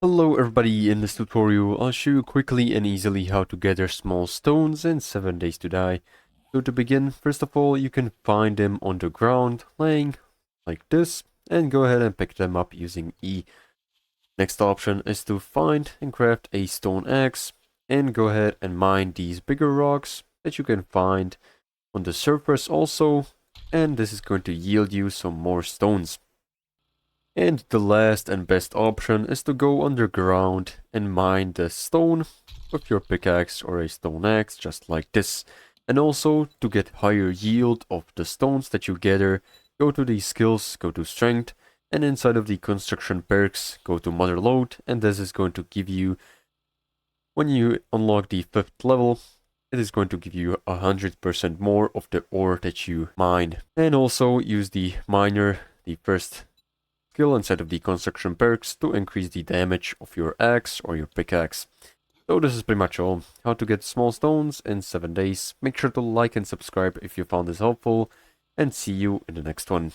Hello everybody, in this tutorial I'll show you quickly and easily how to gather small stones in 7 days to die. So to begin, first of all you can find them on the ground, laying like this, and go ahead and pick them up using E. Next option is to find and craft a stone axe, and go ahead and mine these bigger rocks that you can find on the surface also, and this is going to yield you some more stones. And the last and best option is to go underground and mine the stone with your pickaxe or a stone axe, just like this. And also, to get higher yield of the stones that you gather, go to the skills, go to strength, and inside of the construction perks, go to mother lode, and this is going to give you, when you unlock the 5th level, it is going to give you 100% more of the ore that you mine. And also use the miner, the first skill inside of the construction perks, to increase the damage of your axe or your pickaxe. So this is pretty much all. How to get small stones in 7 days. Make sure to like and subscribe if you found this helpful, and see you in the next one.